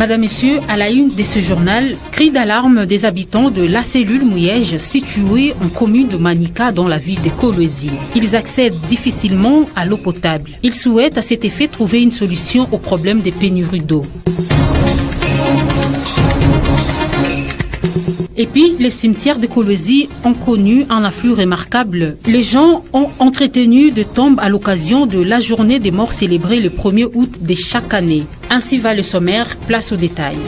Madame, Messieurs, à la une de ce journal, cri d'alarme des habitants de la cellule Mouyège située en commune de Manika dans la ville de Kolwezi. Ils accèdent difficilement à l'eau potable. Ils souhaitent à cet effet trouver une solution au problème des pénuries d'eau. Et puis, les cimetières de Kolwezi ont connu un afflux remarquable. Les gens ont entretenu de tombes à l'occasion de la journée des morts célébrée le 1er août de chaque année. Ainsi va le sommaire, place aux détails.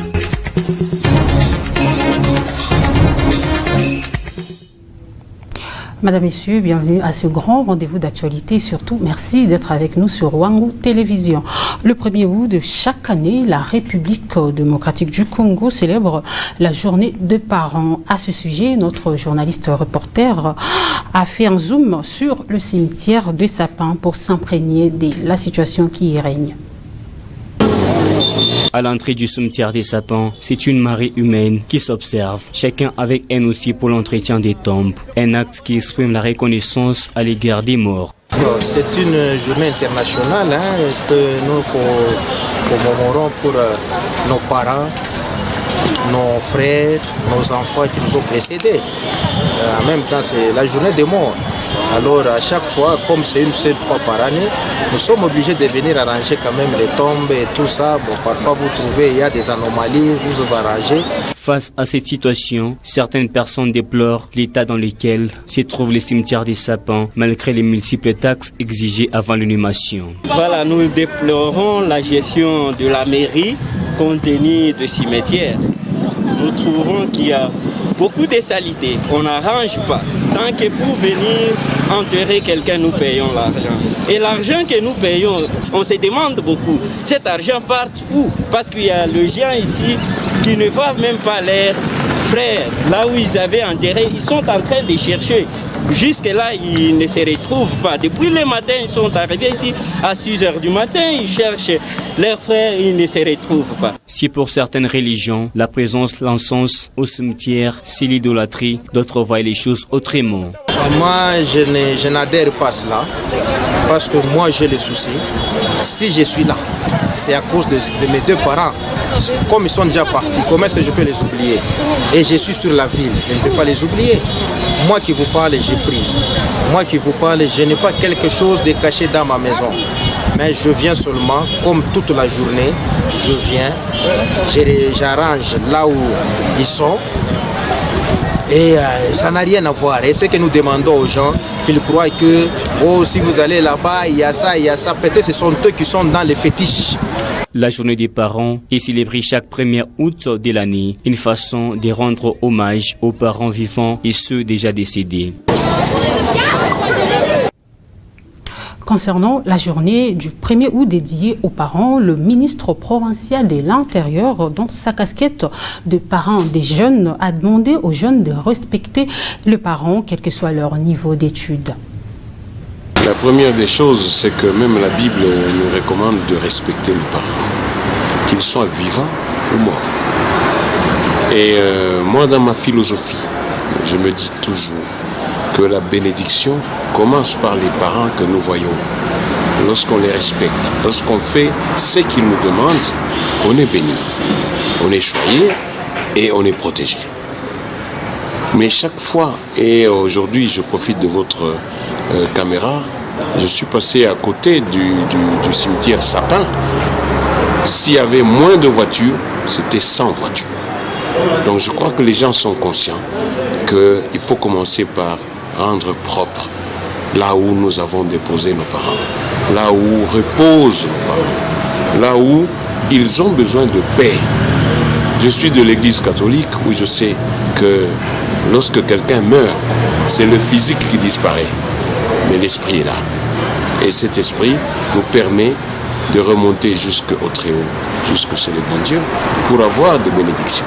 Madame, Messieurs, bienvenue à ce grand rendez-vous d'actualité. Surtout, merci d'être avec nous sur Wangu Télévision. Le 1er août de chaque année, la République démocratique du Congo célèbre la journée des parents. À ce sujet, notre journaliste reporter a fait un zoom sur le cimetière de Sapin pour s'imprégner de la situation qui y règne. À l'entrée du cimetière des sapins, c'est une marée humaine qui s'observe, chacun avec un outil pour l'entretien des tombes. Un acte qui exprime la reconnaissance à l'égard des morts. C'est une journée internationale que nous commémorons pour nos parents, nos frères, nos enfants qui nous ont précédés. En même temps, c'est la journée des morts. Alors à chaque fois, comme c'est une seule fois par année, nous sommes obligés de venir arranger quand même les tombes et tout ça. Bon, parfois vous trouvez, il y a des anomalies, vous devez arranger. Face à cette situation, certaines personnes déplorent l'état dans lequel se trouve le cimetière des sapins, malgré les multiples taxes exigées avant l'inhumation. Voilà, nous déplorons la gestion de la mairie compte tenu de cimetière. Nous trouvons qu'il y a beaucoup de saleté. On n'arrange pas. Tant que pour venir enterrer quelqu'un, nous payons l'argent. Et l'argent que nous payons, on se demande beaucoup. Cet argent part où? Parce qu'il y a le gens ici qui ne voient même pas leurs frères. Là où ils avaient enterré, ils sont en train de chercher. Jusque-là, ils ne se retrouvent pas. Depuis le matin, ils sont arrivés ici à 6 h du matin. Ils cherchent leurs frères, ils ne se retrouvent pas. Si pour certaines religions, la présence de l'encens au cimetière, c'est l'idolâtrie, d'autres voient les choses autrement. Moi, je n'adhère pas à cela. Parce que moi, j'ai le souci. Si je suis là, c'est à cause de mes deux parents. Comme ils sont déjà partis, comment est-ce que je peux les oublier? Et je suis sur la ville, je ne peux pas les oublier. Moi qui vous parle, j'ai pris. Moi qui vous parle, je n'ai pas quelque chose de caché dans ma maison. Mais je viens seulement, comme toute la journée, je viens, j'arrange là où ils sont. Et ça n'a rien à voir. Et ce que nous demandons aux gens, qu'ils croient que si vous allez là-bas, il y a ça, il y a ça. Peut-être ce sont eux qui sont dans les fétiches. La journée des parents est célébrée chaque 1er août de l'année, une façon de rendre hommage aux parents vivants et ceux déjà décédés. Concernant la journée du 1er août dédiée aux parents, le ministre provincial de l'Intérieur, dans sa casquette de parent des jeunes, a demandé aux jeunes de respecter les parents, quel que soit leur niveau d'études. La première des choses, c'est que même la Bible nous recommande de respecter les parents, qu'ils soient vivants ou morts. Et moi, dans ma philosophie, je me dis toujours que la bénédiction commence par les parents que nous voyons. Lorsqu'on les respecte, lorsqu'on fait ce qu'ils nous demandent, on est béni, on est choyé et on est protégé. Mais chaque fois, et aujourd'hui je profite de votre caméra, je suis passé à côté du cimetière Sapin. S'il y avait moins de voitures, c'était 100 voitures. Donc je crois que les gens sont conscients qu'il faut commencer par rendre propre là où nous avons déposé nos parents, là où reposent nos parents, là où ils ont besoin de paix. Je suis de l'église catholique où je sais que lorsque quelqu'un meurt, c'est le physique qui disparaît, mais l'esprit est là. Et cet esprit nous permet de remonter jusqu'au Très-Haut, jusque chez le bon Dieu, pour avoir des bénédictions.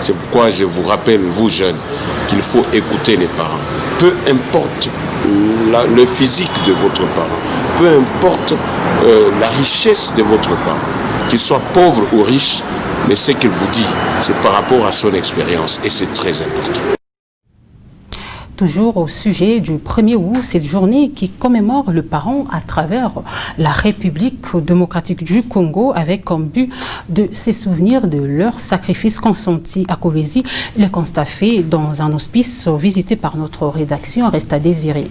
C'est pourquoi je vous rappelle, vous jeunes, qu'il faut écouter les parents. Peu importe le physique de votre parent, peu importe la richesse de votre parent, qu'il soit pauvre ou riche, mais ce qu'il vous dit, c'est par rapport à son expérience et c'est très important. Toujours au sujet du 1er août, cette journée qui commémore le parent à travers la République démocratique du Congo avec comme but de se souvenir de leur sacrifice consenti à Kolwezi. Le constat fait dans un hospice visité par notre rédaction reste à désirer.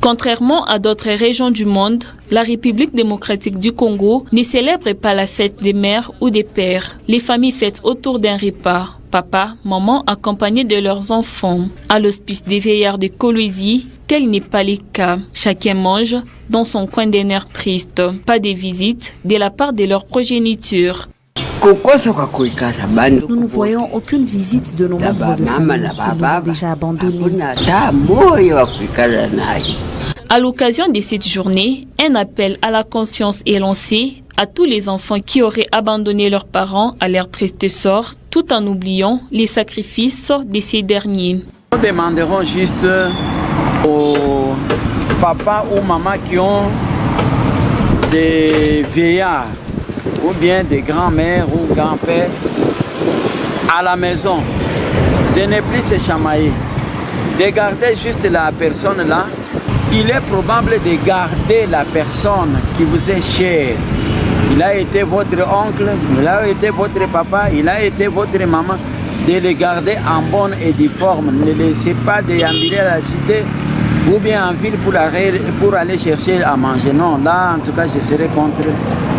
Contrairement à d'autres régions du monde, la République démocratique du Congo ne célèbre pas la fête des mères ou des pères. Les familles fêtent autour d'un repas. Papa, maman accompagnés de leurs enfants. À l'hospice des vieillards de Kolwezi, tel n'est pas le cas. Chacun mange dans son coin d'un air triste. Pas de visite de la part de leur progéniture. Nous ne voyons aucune visite de nos membres de famille. Ils nous ont déjà abandonnés. À l'occasion de cette journée, un appel à la conscience est lancé à tous les enfants qui auraient abandonné leurs parents à leur triste sort, tout en oubliant les sacrifices de ces derniers. Nous demanderons juste aux papas ou mamans qui ont des vieillards ou bien des grands-mères ou grands-pères à la maison de ne plus se chamailler, de garder juste la personne là. Il est probable de garder la personne qui vous est chère. Il a été votre oncle, il a été votre papa, il a été votre maman. De les garder en bonne et due forme. Ne laissez pas déambuler à la cité ou bien en ville pour aller chercher à manger. Non, là, en tout cas, je serai contre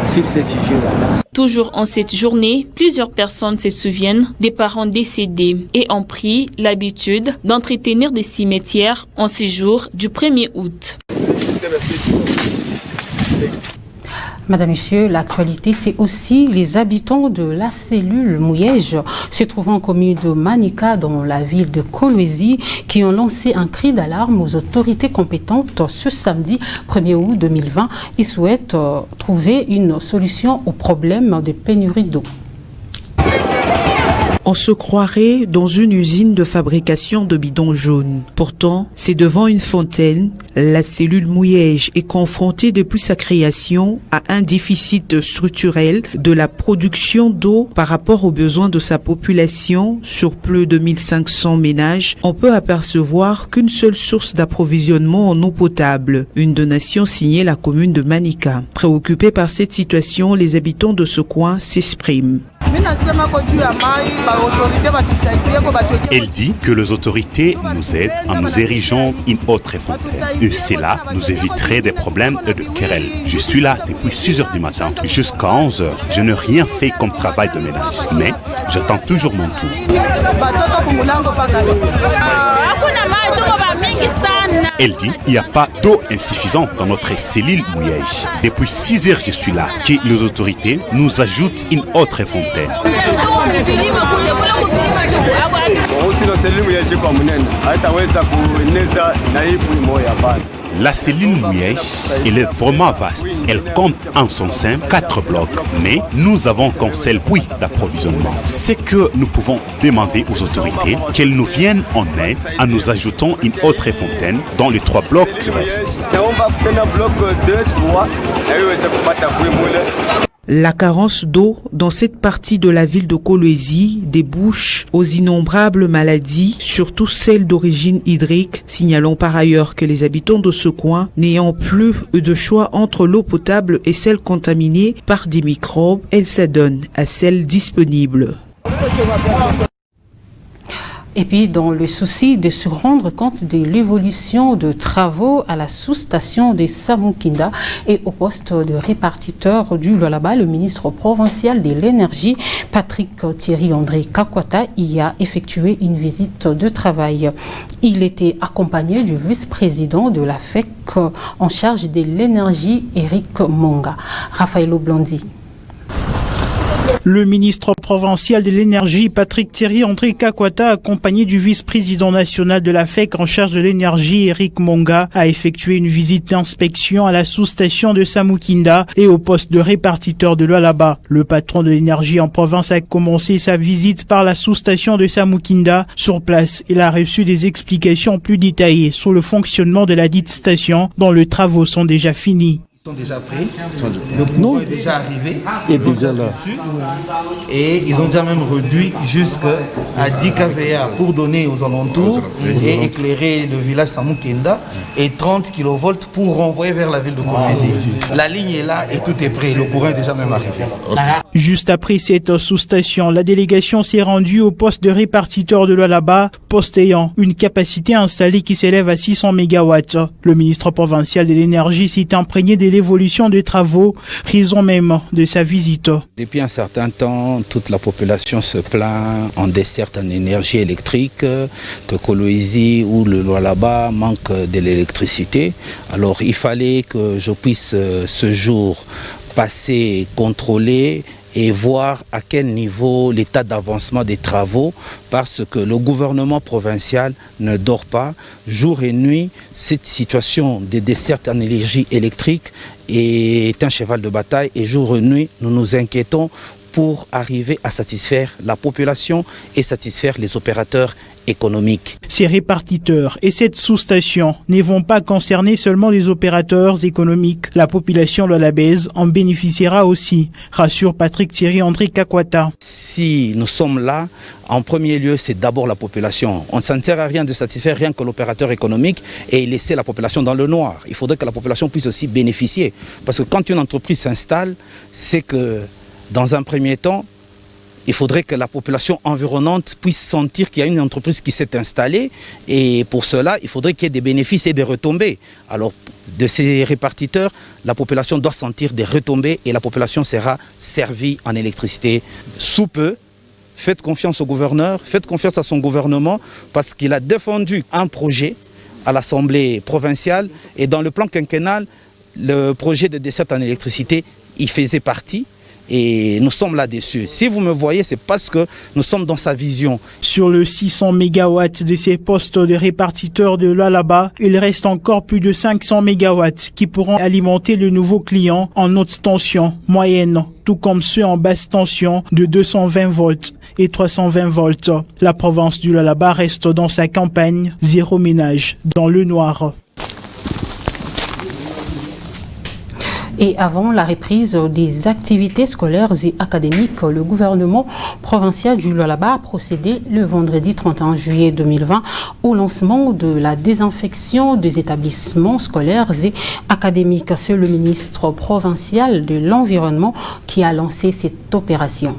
sur ce sujet-là. Toujours en cette journée, plusieurs personnes se souviennent des parents décédés et ont pris l'habitude d'entretenir des cimetières en ces jours du 1er août. Madame, Monsieur, l'actualité, c'est aussi les habitants de la cellule Mouyège, se trouvant en commune de Manika, dans la ville de Kolwezi, qui ont lancé un cri d'alarme aux autorités compétentes ce samedi 1er août 2020. Ils souhaitent trouver une solution au problème de pénurie d'eau. On se croirait dans une usine de fabrication de bidons jaunes. Pourtant, c'est devant une fontaine. La cellule Mouyège est confrontée depuis sa création à un déficit structurel de la production d'eau par rapport aux besoins de sa population. Sur plus de 1500 ménages, on peut apercevoir qu'une seule source d'approvisionnement en eau potable. Une donation signée la commune de Manika. Préoccupés par cette situation, les habitants de ce coin s'expriment. Elle dit que les autorités nous aident en nous érigeant une autre fontaine. Et cela nous éviterait des problèmes et de querelles. Je suis là depuis 6 heures du matin jusqu'à 11 heures. Je n'ai rien fait comme travail de ménage. Mais j'attends toujours mon tour. Elle dit qu'il n'y a pas d'eau insuffisante dans notre cellule Mouyège. Depuis 6 heures je suis là. Que les autorités nous ajoutent une autre fontaine. La cellule Mouyège, elle est vraiment vaste. Elle compte en son sein 4 blocs. Mais nous avons qu'un seul puits d'approvisionnement. C'est que nous pouvons demander aux autorités qu'elles nous viennent en aide en nous ajoutant une autre fontaine dans les 3 blocs qui restent. La carence d'eau dans cette partie de la ville de Kolwezi débouche aux innombrables maladies, surtout celles d'origine hydrique. Signalons par ailleurs que les habitants de ce coin, n'ayant plus de choix entre l'eau potable et celle contaminée par des microbes, elles s'adonnent à celle disponible. Et puis, dans le souci de se rendre compte de l'évolution de travaux à la sous-station de Samukinda et au poste de répartiteur du Lualaba, le ministre provincial de l'énergie, Patrick Thierry-André Kakwata, y a effectué une visite de travail. Il était accompagné du vice-président de la FEC en charge de l'énergie, Eric Monga. Raphaël Oblandi. Le ministre provincial de l'énergie, Patrick Thierry-André Kakwata, accompagné du vice-président national de la FEC en charge de l'énergie, Eric Monga, a effectué une visite d'inspection à la sous-station de Samukinda et au poste de répartiteur de Lualaba. Le patron de l'énergie en province a commencé sa visite par la sous-station de Samukinda. Sur place, il a reçu des explications plus détaillées sur le fonctionnement de la dite station dont les travaux sont déjà finis. Ils sont déjà prêts, le courant est déjà arrivé, ils sont déjà là. Et ils ont déjà même réduit jusqu'à 10 kVA pour donner aux alentours et éclairer le village Samukenda et 30 kV pour renvoyer vers la ville de Kolwezi. La ligne est là et tout est prêt, le courant est déjà même arrivé. Juste après cette sous-station, la délégation s'est rendue au poste de répartiteur de Lualaba, poste ayant une capacité installée qui s'élève à 600 MW. Le ministre provincial de l'énergie s'est imprégné de l'évolution des travaux, raison même de sa visite. Depuis un certain temps, toute la population se plaint en desserte en énergie électrique, que Kolwezi ou le Lualaba manque de l'électricité. Alors il fallait que je puisse ce jour passer, contrôler et voir à quel niveau l'état d'avancement des travaux, parce que le gouvernement provincial ne dort pas. Jour et nuit, cette situation de desserte en énergie électrique est un cheval de bataille et jour et nuit, nous nous inquiétons pour arriver à satisfaire la population et satisfaire les opérateurs économiques. Ces répartiteurs et cette sous-station ne vont pas concerner seulement les opérateurs économiques. La population lualabaise en bénéficiera aussi, rassure Patrick Thierry André Kakwata. Si nous sommes là, en premier lieu, c'est d'abord la population. On ne s'en sert à rien de satisfaire rien que l'opérateur économique et laisser la population dans le noir. Il faudrait que la population puisse aussi bénéficier. Parce que quand une entreprise s'installe, c'est que dans un premier temps, il faudrait que la population environnante puisse sentir qu'il y a une entreprise qui s'est installée et pour cela, il faudrait qu'il y ait des bénéfices et des retombées. Alors, de ces répartiteurs, la population doit sentir des retombées et la population sera servie en électricité sous peu. Faites confiance au gouverneur, faites confiance à son gouvernement parce qu'il a défendu un projet à l'Assemblée provinciale et dans le plan quinquennal, le projet de desserte en électricité, il faisait partie. Et nous sommes là-dessus. Si vous me voyez, c'est parce que nous sommes dans sa vision. Sur le 600 MW de ces postes de répartiteurs de Lualaba, il reste encore plus de 500 MW qui pourront alimenter le nouveau client en haute tension moyenne, tout comme ceux en basse tension de 220 volts et 320 volts. La province du Lualaba reste dans sa campagne zéro ménage dans le noir. Et avant la reprise des activités scolaires et académiques, le gouvernement provincial du Lualaba a procédé le vendredi 31 juillet 2020 au lancement de la désinfection des établissements scolaires et académiques. C'est le ministre provincial de l'Environnement qui a lancé cette opération.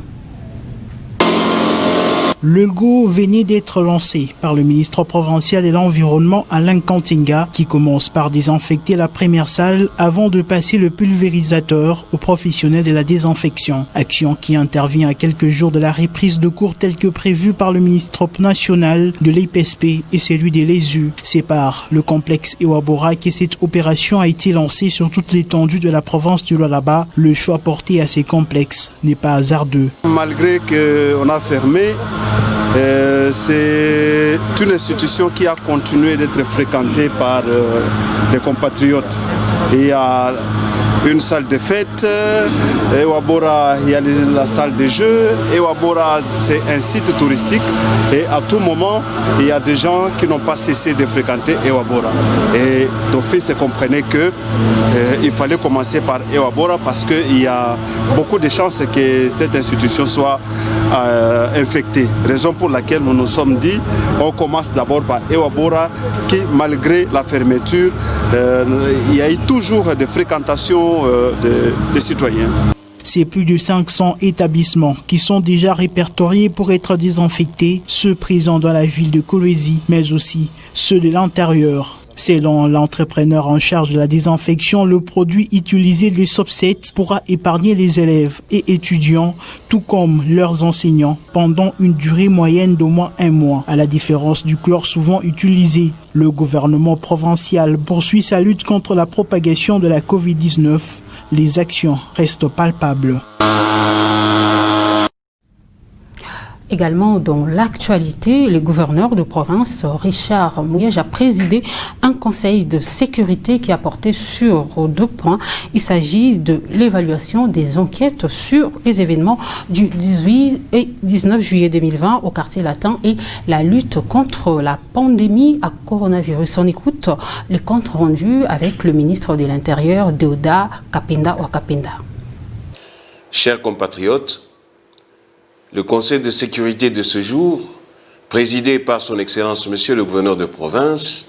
Le go venait d'être lancé par le ministre provincial de l'Environnement Alain Kantinga qui commence par désinfecter la première salle avant de passer le pulvérisateur aux professionnels de la désinfection. Action qui intervient à quelques jours de la reprise de cours telle que prévue par le ministre national de l'IPSP et celui de l'ESU. C'est par le complexe Ewabora que cette opération a été lancée sur toute l'étendue de la province du Lualaba. Le choix porté à ces complexes n'est pas hasardeux. Malgré qu'on a fermé, c'est une institution qui a continué d'être fréquentée par des compatriotes. Il y a une salle de fête, Ewabora, il y a la salle de jeux, Ewabora, c'est un site touristique et à tout moment, il y a des gens qui n'ont pas cessé de fréquenter Ewabora. Et d'office, comprenait qu'il fallait commencer par Ewabora parce qu'il y a beaucoup de chances que cette institution soit infectée. Raison pour laquelle nous nous sommes dit, on commence d'abord par Ewabora qui, malgré la fermeture, il y a eu toujours des fréquentations des citoyens. C'est plus de 500 établissements qui sont déjà répertoriés pour être désinfectés, ceux présents dans la ville de Kolwezi, mais aussi ceux de l'intérieur. Selon l'entrepreneur en charge de la désinfection, le produit utilisé, le Subset, pourra épargner les élèves et étudiants, tout comme leurs enseignants, pendant une durée moyenne d'au moins 1 mois. À la différence du chlore souvent utilisé, le gouvernement provincial poursuit sa lutte contre la propagation de la Covid-19. Les actions restent palpables. Également dans l'actualité, le gouverneur de province Richard Mouyej a présidé un conseil de sécurité qui a porté sur 2 points. Il s'agit de l'évaluation des enquêtes sur les événements du 18 et 19 juillet 2020 au quartier latin et la lutte contre la pandémie à coronavirus. On écoute les comptes rendus avec le ministre de l'Intérieur, Deoda Kapenda Wakapenda. Chers compatriotes, le Conseil de sécurité de ce jour, présidé par son Excellence Monsieur le gouverneur de province,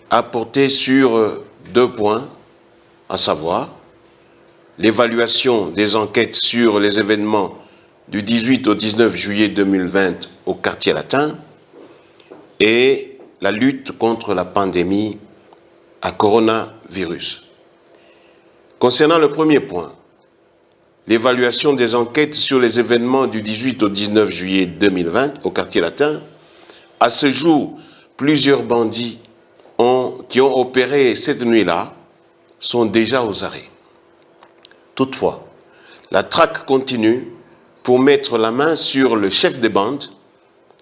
a porté sur 2 points, à savoir l'évaluation des enquêtes sur les événements du 18 au 19 juillet 2020 au quartier latin et la lutte contre la pandémie à coronavirus. Concernant le premier point, l'évaluation des enquêtes sur les événements du 18 au 19 juillet 2020 au quartier latin. À ce jour, plusieurs bandits qui ont opéré cette nuit-là sont déjà aux arrêts. Toutefois, la traque continue pour mettre la main sur le chef des bandes,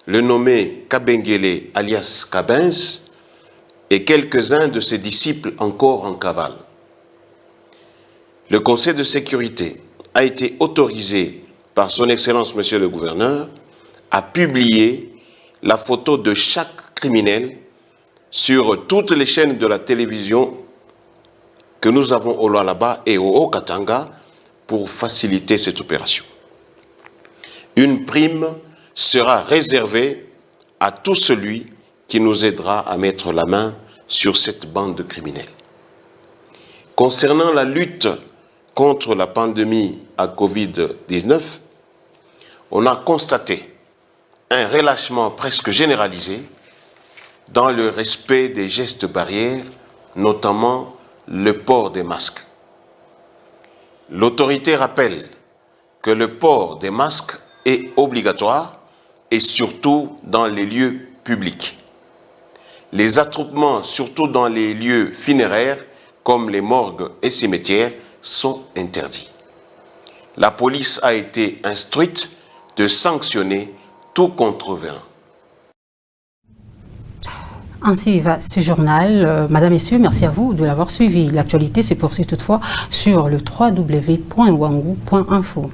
le nommé Kabengele alias Kabens, et quelques-uns de ses disciples encore en cavale. Le Conseil de sécurité a été autorisé par son Excellence Monsieur le Gouverneur à publier la photo de chaque criminel sur toutes les chaînes de la télévision que nous avons au Lualaba et au Haut-Katanga pour faciliter cette opération. Une prime sera réservée à tout celui qui nous aidera à mettre la main sur cette bande de criminels. Concernant la lutte contre la pandémie à Covid-19, on a constaté un relâchement presque généralisé dans le respect des gestes barrières, notamment le port des masques. L'autorité rappelle que le port des masques est obligatoire et surtout dans les lieux publics. Les attroupements, surtout dans les lieux funéraires comme les morgues et cimetières, sont interdits. La police a été instruite de sanctionner tout contrevenant. Ainsi va ce journal. Madame, Messieurs, merci à vous de l'avoir suivi. L'actualité se poursuit toutefois sur le www.wangou.info.